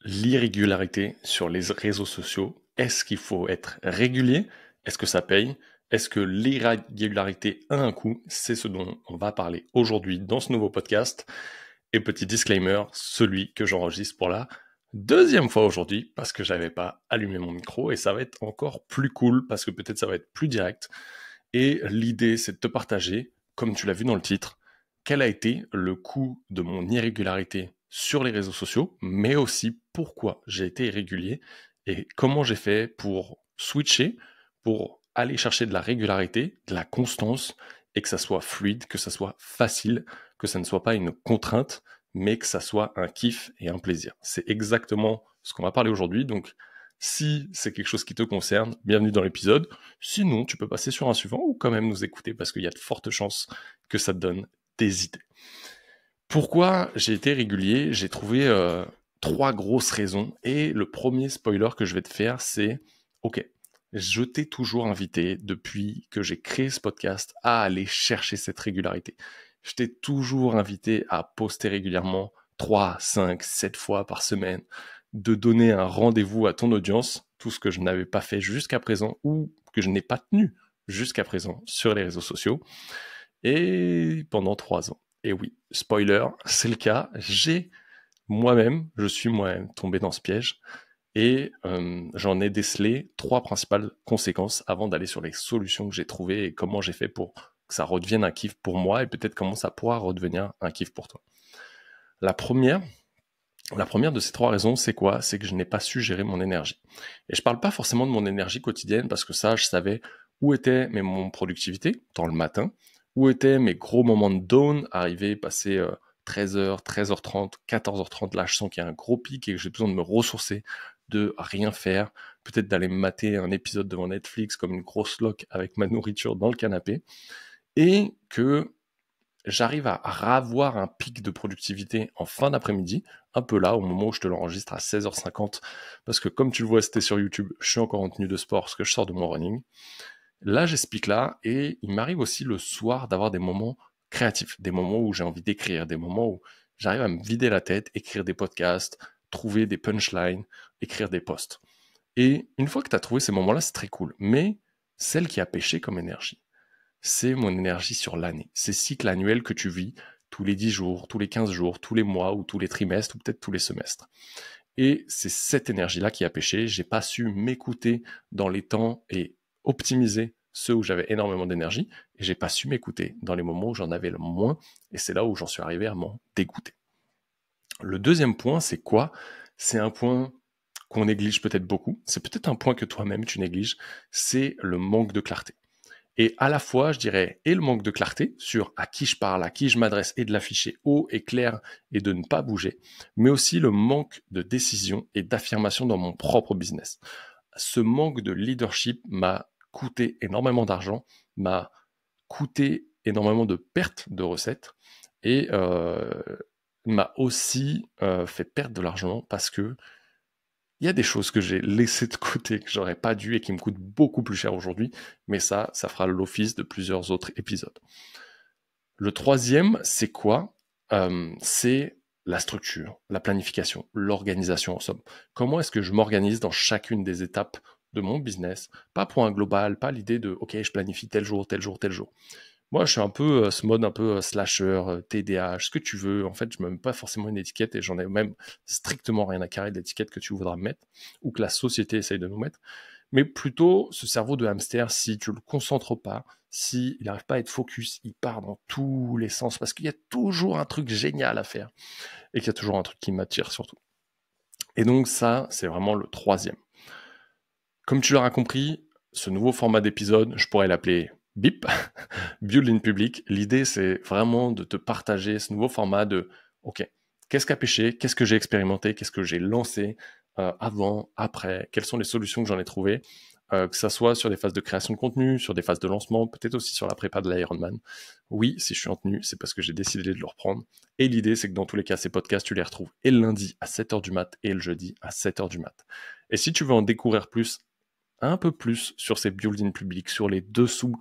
L'irrégularité sur les réseaux sociaux, est-ce qu'il faut être régulier? Est-ce que ça paye? Est-ce que l'irrégularité a un coût? C'est ce dont on va parler aujourd'hui dans ce nouveau podcast. Et petit disclaimer, celui que j'enregistre pour la deuxième fois aujourd'hui parce que j'avais pas allumé mon micro et ça va être encore plus cool parce que peut-être ça va être plus direct. Et l'idée, c'est de te partager, comme tu l'as vu dans le titre, quel a été le coût de mon irrégularité sur les réseaux sociaux, mais aussi pourquoi j'ai été irrégulier et comment j'ai fait pour switcher, pour aller chercher de la régularité, de la constance, et que ça soit fluide, que ça soit facile, que ça ne soit pas une contrainte, mais que ça soit un kiff et un plaisir. C'est exactement ce qu'on va parler aujourd'hui. Donc, si c'est quelque chose qui te concerne, bienvenue dans l'épisode. Sinon, tu peux passer sur un suivant ou quand même nous écouter parce qu'il y a de fortes chances que ça te donne des idées. Pourquoi j'ai été régulier? J'ai trouvé 3 grosses raisons. Et le premier spoiler que je vais te faire, c'est ok, je t'ai toujours invité depuis que j'ai créé ce podcast à aller chercher cette régularité. Je t'ai toujours invité à poster régulièrement 3, 5, 7 fois par semaine, de donner un rendez-vous à ton audience, tout ce que je n'avais pas fait jusqu'à présent ou que je n'ai pas tenu jusqu'à présent sur les réseaux sociaux. Et pendant 3 ans. Et oui, spoiler, c'est le cas. Je suis moi-même tombé dans ce piège. Et j'en ai décelé 3 principales conséquences avant d'aller sur les solutions que j'ai trouvées et comment j'ai fait pour que ça redevienne un kiff pour moi et peut-être comment ça pourra redevenir un kiff pour toi. La première de ces 3 raisons, c'est quoi? C'est que je n'ai pas su gérer mon énergie. Et je parle pas forcément de mon énergie quotidienne parce que ça, je savais où était mon productivité dans le matin, où étaient mes gros moments de down, arriver, passer 13h, 13h30, 14h30, là je sens qu'il y a un gros pic et que j'ai besoin de me ressourcer, de rien faire, peut-être d'aller me mater un épisode devant Netflix comme une grosse loque avec ma nourriture dans le canapé, et que j'arrive à ravoir un pic de productivité en fin d'après-midi, un peu là, au moment où je te l'enregistre à 16h50, parce que comme tu le vois, c'était sur YouTube, je suis encore en tenue de sport parce que je sors de mon running. Là, j'ai ce pic-là, et il m'arrive aussi le soir d'avoir des moments créatifs, des moments où j'ai envie d'écrire, des moments où j'arrive à me vider la tête, écrire des podcasts, trouver des punchlines, écrire des posts. Et une fois que tu as trouvé ces moments-là, c'est très cool. Mais celle qui a pêché comme énergie, c'est mon énergie sur l'année. Ces cycles annuels que tu vis tous les 10 jours, tous les 15 jours, tous les mois ou tous les trimestres ou peut-être tous les semestres. Et c'est cette énergie-là qui a pêché. J'ai pas su m'écouter dans les temps et optimiser ceux où j'avais énormément d'énergie. Et j'ai pas su m'écouter dans les moments où j'en avais le moins. Et c'est là où j'en suis arrivé à m'en dégoûter. Le deuxième point, c'est quoi? C'est un point qu'on néglige peut-être beaucoup. C'est peut-être un point que toi-même tu négliges. C'est le manque de clarté. Et à la fois, je dirais, et le manque de clarté sur à qui je parle, à qui je m'adresse, et de l'afficher haut et clair et de ne pas bouger, mais aussi le manque de décision et d'affirmation dans mon propre business. Ce manque de leadership m'a coûté énormément d'argent, m'a coûté énormément de pertes de recettes, et m'a aussi fait perdre de l'argent parce que il y a des choses que j'ai laissées de côté, que j'aurais pas dû et qui me coûtent beaucoup plus cher aujourd'hui, mais ça fera l'office de plusieurs autres épisodes. Le troisième, c'est quoi? C'est la structure, la planification, l'organisation en somme. Comment est-ce que je m'organise dans chacune des étapes de mon business? Pas pour un global, pas l'idée de ok, je planifie tel jour, tel jour, tel jour. Moi, je suis un peu ce mode un peu slasher, TDAH, ce que tu veux. En fait, je me mets pas forcément une étiquette et j'en ai même strictement rien à carrer de l'étiquette que tu voudras me mettre ou que la société essaye de nous mettre. Mais plutôt, ce cerveau de hamster, si tu le concentres pas, si il n'arrive pas à être focus, il part dans tous les sens parce qu'il y a toujours un truc génial à faire et qu'il y a toujours un truc qui m'attire surtout. Et donc ça, c'est vraiment le troisième. Comme tu l'auras compris, ce nouveau format d'épisode, je pourrais l'appeler BIP, Build in Public. L'idée, c'est vraiment de te partager ce nouveau format de, ok, qu'est-ce qu'a pêché, qu'est-ce que j'ai expérimenté, qu'est-ce que j'ai lancé avant, après, quelles sont les solutions que j'en ai trouvées, que ça soit sur des phases de création de contenu, sur des phases de lancement, peut-être aussi sur la prépa de l'Ironman. Oui, si je suis en tenue, c'est parce que j'ai décidé de le reprendre. Et l'idée, c'est que dans tous les cas, ces podcasts, tu les retrouves et le lundi à 7h du mat et le jeudi à 7h du mat. Et si tu veux en découvrir plus, un peu plus sur ces build-in publics, sur les dessous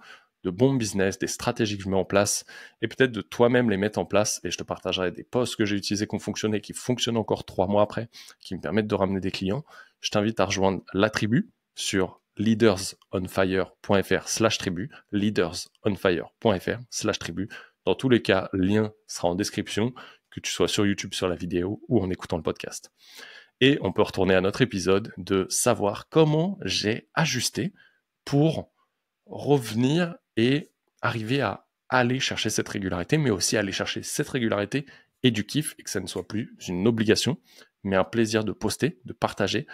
de bons business, des stratégies que je mets en place, et peut-être de toi-même les mettre en place, et je te partagerai des posts que j'ai utilisés qui ont fonctionné, qui fonctionnent encore 3 mois après, qui me permettent de ramener des clients. Je t'invite à rejoindre la tribu sur leadersonfire.fr/tribu, leadersonfire.fr/tribu. Dans tous les cas, le lien sera en description, que tu sois sur YouTube sur la vidéo ou en écoutant le podcast. Et on peut retourner à notre épisode de savoir comment j'ai ajusté pour revenir et arriver à aller chercher cette régularité, mais aussi aller chercher cette régularité et du kiff, et que ça ne soit plus une obligation, mais un plaisir de poster, de partager.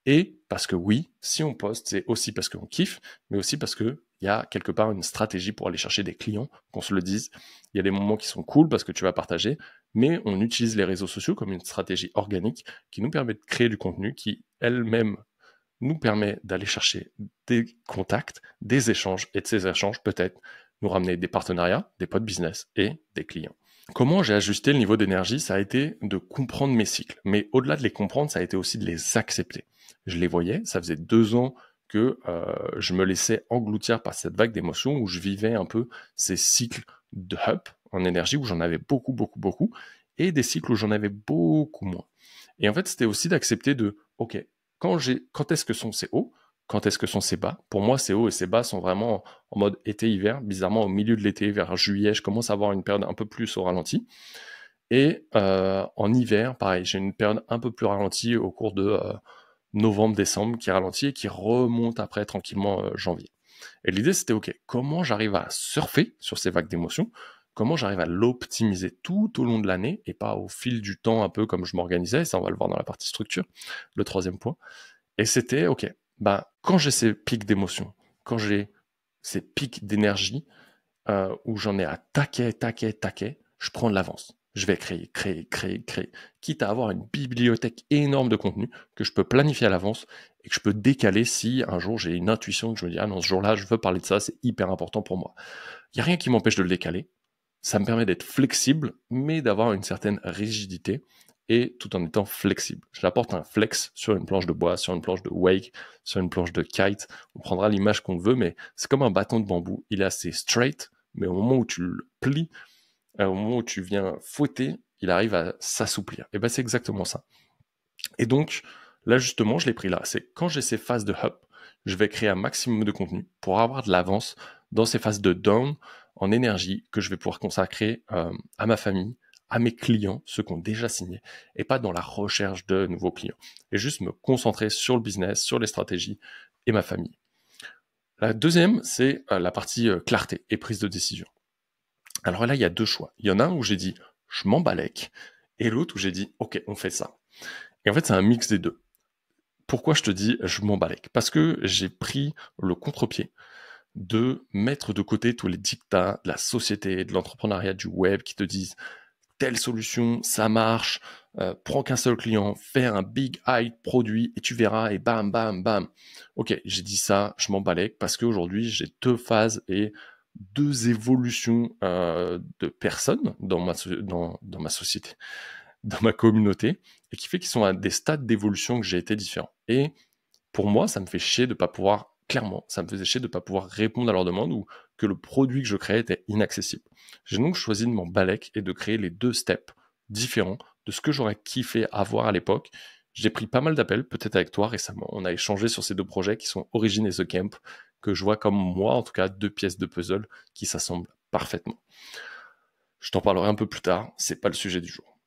Et parce que oui, si on poste, c'est aussi parce qu'on kiffe, mais aussi parce qu'il y a quelque part une stratégie pour aller chercher des clients, qu'on se le dise. Il y a des moments qui sont cool parce que tu vas partager, mais on utilise les réseaux sociaux comme une stratégie organique qui nous permet de créer du contenu qui, elle-même, nous permet d'aller chercher des contacts, des échanges, et de ces échanges, peut-être, nous ramener des partenariats, des potes business et des clients. Comment j'ai ajusté le niveau d'énergie? Ça a été de comprendre mes cycles. Mais au-delà de les comprendre, ça a été aussi de les accepter. Je les voyais, ça faisait 2 ans que je me laissais engloutir par cette vague d'émotions où je vivais un peu ces cycles de up en énergie où j'en avais beaucoup, et des cycles où j'en avais beaucoup moins. Et en fait, c'était aussi d'accepter de, ok, quand est-ce que sont ces hauts? Quand est-ce que sont ces bas? Pour moi, ces hauts et ces bas sont vraiment en mode été-hiver. Bizarrement, au milieu de l'été, vers juillet, je commence à avoir une période un peu plus au ralenti. Et en hiver, pareil, j'ai une période un peu plus ralentie au cours de novembre-décembre qui ralentit et qui remonte après tranquillement janvier. Et l'idée, c'était, ok, comment j'arrive à surfer sur ces vagues d'émotions? Comment j'arrive à l'optimiser tout au long de l'année et pas au fil du temps, un peu comme je m'organisais. Ça, on va le voir dans la partie structure, le 3e point. Et c'était, ok, quand j'ai ces pics d'émotion, quand j'ai ces pics d'énergie, où j'en ai à taquet, je prends de l'avance. Je vais créer, quitte à avoir une bibliothèque énorme de contenu que je peux planifier à l'avance et que je peux décaler si un jour j'ai une intuition que je me dis, ah non, ce jour-là, je veux parler de ça, c'est hyper important pour moi. Il n'y a rien qui m'empêche de le décaler. Ça me permet d'être flexible, mais d'avoir une certaine rigidité et tout en étant flexible. J'apporte un flex sur une planche de bois, sur une planche de wake, sur une planche de kite. On prendra l'image qu'on veut, mais c'est comme un bâton de bambou. Il est assez straight, mais au moment où tu le plies, au moment où tu viens fouetter, il arrive à s'assouplir. Et c'est exactement ça. Et donc, là justement, je l'ai pris là. C'est quand j'ai ces phases de up, je vais créer un maximum de contenu pour avoir de l'avance dans ces phases de down en énergie que je vais pouvoir consacrer à ma famille, à mes clients, ceux qui ont déjà signé, et pas dans la recherche de nouveaux clients. Et juste me concentrer sur le business, sur les stratégies et ma famille. La deuxième, c'est la partie clarté et prise de décision. Alors là, il y a 2 choix. Il y en a un où j'ai dit, je m'en balèque, et l'autre où j'ai dit, ok, on fait ça. Et en fait, c'est un mix des deux. Pourquoi je te dis, je m'en balèque? Parce que j'ai pris le contre-pied de mettre de côté tous les dictats de la société, de l'entrepreneuriat, du web qui te disent telle solution, ça marche, prends qu'un seul client, fais un big hype produit et tu verras et bam, bam, bam. Ok, j'ai dit ça, je m'en balèque parce qu'aujourd'hui j'ai 2 phases et 2 évolutions de personnes dans ma société, dans ma communauté, et qui fait qu'ils sont à des stades d'évolution que j'ai été différents. Et pour moi, ça me fait chier de pas pouvoir, clairement, ça me faisait chier de pas pouvoir répondre à leurs demandes ou que le produit que je créais était inaccessible. J'ai donc choisi de m'en balèque et de créer les 2 steps différents de ce que j'aurais kiffé avoir à l'époque. J'ai pris pas mal d'appels, peut-être avec toi récemment. On a échangé sur ces 2 projets qui sont Origin et The Camp, que je vois comme moi, en tout cas, 2 pièces de puzzle qui s'assemblent parfaitement. Je t'en parlerai un peu plus tard, c'est pas le sujet du jour.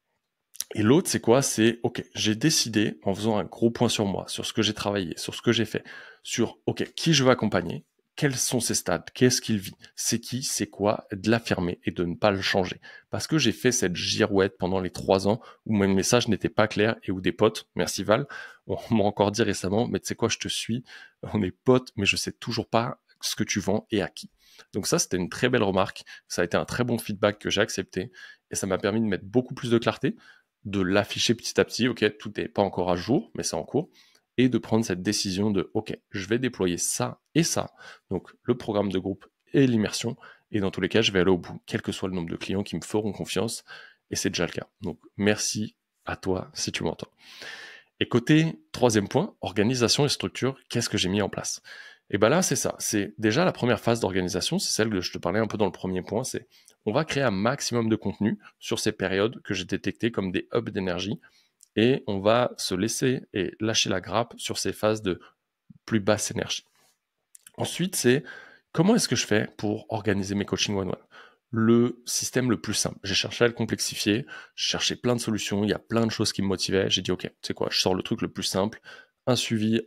Et l'autre, c'est quoi? C'est, ok, j'ai décidé, en faisant un gros point sur moi, sur ce que j'ai travaillé, sur ce que j'ai fait, sur, ok, qui je veux accompagner, quels sont ses stades, qu'est-ce qu'il vit, c'est qui, c'est quoi, de l'affirmer et de ne pas le changer. Parce que j'ai fait cette girouette pendant les 3 ans où mon message n'était pas clair et où des potes, merci Val, on m'a encore dit récemment, mais tu sais quoi, je te suis, on est potes, mais je sais toujours pas ce que tu vends et à qui. Donc ça, c'était une très belle remarque, ça a été un très bon feedback que j'ai accepté et ça m'a permis de mettre beaucoup plus de clarté, de l'afficher petit à petit, ok, tout n'est pas encore à jour, mais c'est en cours, et de prendre cette décision de, ok, je vais déployer ça et ça, donc le programme de groupe et l'immersion, et dans tous les cas, je vais aller au bout, quel que soit le nombre de clients qui me feront confiance, et c'est déjà le cas. Donc merci à toi si tu m'entends. Et côté 3e point, organisation et structure, qu'est-ce que j'ai mis en place? Et ben là, c'est ça. C'est déjà la première phase d'organisation, c'est celle que je te parlais un peu dans le premier point, c'est on va créer un maximum de contenu sur ces périodes que j'ai détectées comme des hubs d'énergie et on va se laisser et lâcher la grappe sur ces phases de plus basse énergie. Ensuite, c'est comment est-ce que je fais pour organiser mes coachings one-one? Le système le plus simple. J'ai cherché à le complexifier, j'ai cherché plein de solutions, il y a plein de choses qui me motivaient. J'ai dit, ok, tu sais quoi, je sors le truc le plus simple, un suivi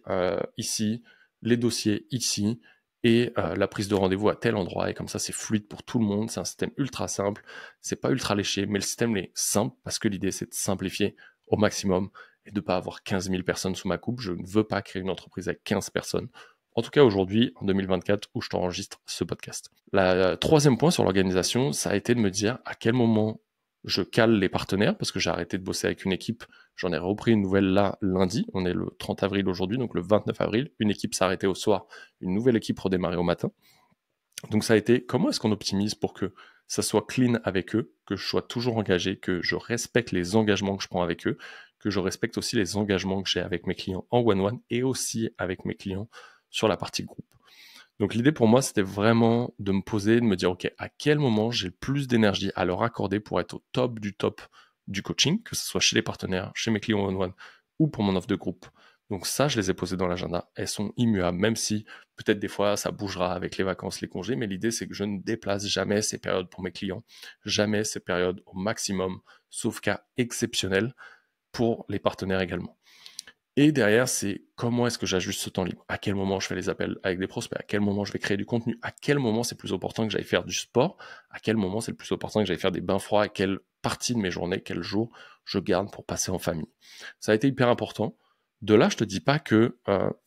ici, les dossiers ici, et la prise de rendez-vous à tel endroit, et comme ça c'est fluide pour tout le monde, c'est un système ultra simple, c'est pas ultra léché, mais le système est simple, parce que l'idée c'est de simplifier au maximum, et de ne pas avoir 15 000 personnes sous ma coupe. Je ne veux pas créer une entreprise avec 15 personnes. En tout cas, aujourd'hui, en 2024, où je t'enregistre ce podcast. Le troisième point sur l'organisation, ça a été de me dire à quel moment je cale les partenaires, parce que j'ai arrêté de bosser avec une équipe. J'en ai repris une nouvelle là, lundi. On est le 30 avril aujourd'hui, donc le 29 avril. Une équipe s'est arrêtée au soir, une nouvelle équipe redémarrait au matin. Donc ça a été comment est-ce qu'on optimise pour que ça soit clean avec eux, que je sois toujours engagé, que je respecte les engagements que je prends avec eux, que je respecte aussi les engagements que j'ai avec mes clients en one-one et aussi avec mes clients sur la partie groupe. Donc l'idée pour moi, c'était vraiment de me poser, de me dire, ok, à quel moment j'ai le plus d'énergie à leur accorder pour être au top du coaching, que ce soit chez les partenaires, chez mes clients one-one ou pour mon offre de groupe. Donc ça, je les ai posées dans l'agenda. Elles sont immuables, même si peut-être des fois ça bougera avec les vacances, les congés, mais l'idée c'est que je ne déplace jamais ces périodes pour mes clients, jamais ces périodes au maximum, sauf cas exceptionnel pour les partenaires également. Et derrière, c'est comment est-ce que j'ajuste ce temps libre? À quel moment je fais les appels avec des prospects? À quel moment je vais créer du contenu? À quel moment c'est plus important que j'aille faire du sport? À quel moment c'est le plus important que j'aille faire des bains froids? À quelle partie de mes journées, quel jour je garde pour passer en famille? Ça a été hyper important. De là, je te dis pas que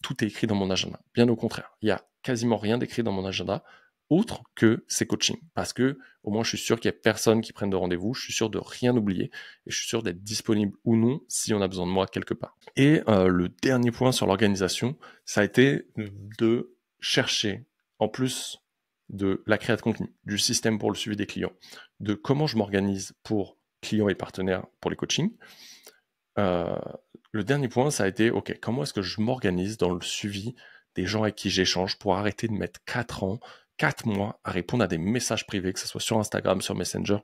tout est écrit dans mon agenda. Bien au contraire, il y a quasiment rien d'écrit dans mon agenda autre que ces coachings. Parce que au moins, je suis sûr qu'il n'y a personne qui prenne de rendez-vous. Je suis sûr de rien oublier et je suis sûr d'être disponible ou non si on a besoin de moi quelque part. Et le dernier point sur l'organisation, ça a été de chercher, en plus de la création de contenu, du système pour le suivi des clients, de comment je m'organise pour clients et partenaires pour les coachings. Le dernier point, ça a été, ok, comment est-ce que je m'organise dans le suivi des gens avec qui j'échange pour arrêter de mettre 4 ans, 4 mois à répondre à des messages privés, que ce soit sur Instagram, sur Messenger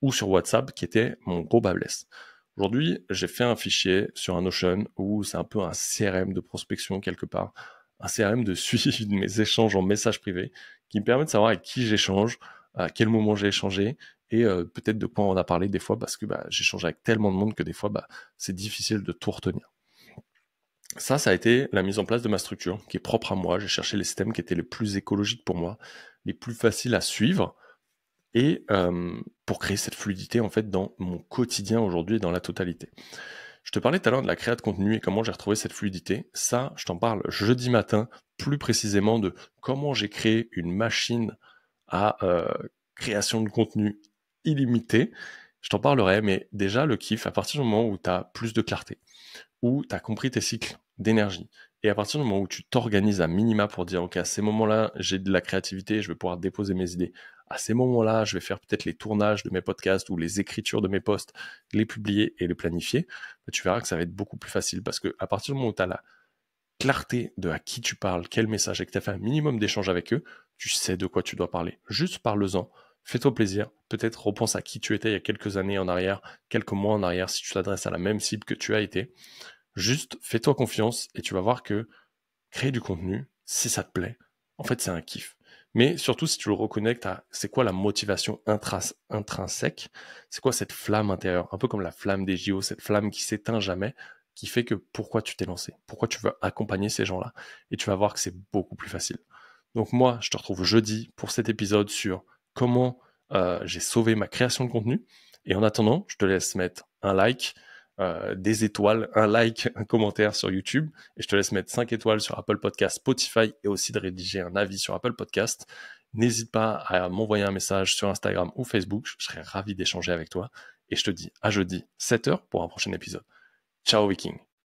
ou sur WhatsApp, qui était mon gros bas blesse. Aujourd'hui, j'ai fait un fichier sur un Notion où c'est un peu un CRM de prospection quelque part, un CRM de suivi de mes échanges en messages privés qui me permet de savoir avec qui j'échange, à quel moment j'ai échangé et peut-être de quoi on a parlé des fois parce que j'échange avec tellement de monde que des fois c'est difficile de tout retenir. Ça a été la mise en place de ma structure qui est propre à moi. J'ai cherché les systèmes qui étaient les plus écologiques pour moi, les plus faciles à suivre et pour créer cette fluidité en fait dans mon quotidien aujourd'hui et dans la totalité. Je te parlais tout à l'heure de la création de contenu et comment j'ai retrouvé cette fluidité. Ça, je t'en parle jeudi matin, plus précisément de comment j'ai créé une machine à création de contenu illimitée. Je t'en parlerai, mais déjà le kiff, à partir du moment où tu as plus de clarté, où tu as compris tes cycles d'énergie, et à partir du moment où tu t'organises à minima pour dire, ok, à ces moments-là, j'ai de la créativité, je vais pouvoir déposer mes idées. À ces moments-là, je vais faire peut-être les tournages de mes podcasts ou les écritures de mes posts, les publier et les planifier. Tu verras que ça va être beaucoup plus facile parce que à partir du moment où tu as la clarté de à qui tu parles, quel message, et que tu as fait un minimum d'échanges avec eux, tu sais de quoi tu dois parler. Juste parle-en, fais-toi plaisir. Peut-être repense à qui tu étais il y a quelques années en arrière, quelques mois en arrière, si tu t'adresses à la même cible que tu as été. Juste fais-toi confiance et tu vas voir que créer du contenu, si ça te plaît, en fait c'est un kiff. Mais surtout si tu le reconnectes à c'est quoi la motivation intrinsèque, c'est quoi cette flamme intérieure, un peu comme la flamme des JO, cette flamme qui s'éteint jamais, qui fait que pourquoi tu t'es lancé, pourquoi tu veux accompagner ces gens-là, et tu vas voir que c'est beaucoup plus facile. Donc moi, je te retrouve jeudi pour cet épisode sur comment j'ai sauvé ma création de contenu, et en attendant, je te laisse mettre un like, des étoiles, un like, un commentaire sur YouTube et je te laisse mettre 5 étoiles sur Apple Podcast, Spotify et aussi de rédiger un avis sur Apple Podcast. N'hésite pas à m'envoyer un message sur Instagram ou Facebook, je serais ravi d'échanger avec toi et je te dis à jeudi 7h pour un prochain épisode. Ciao Viking!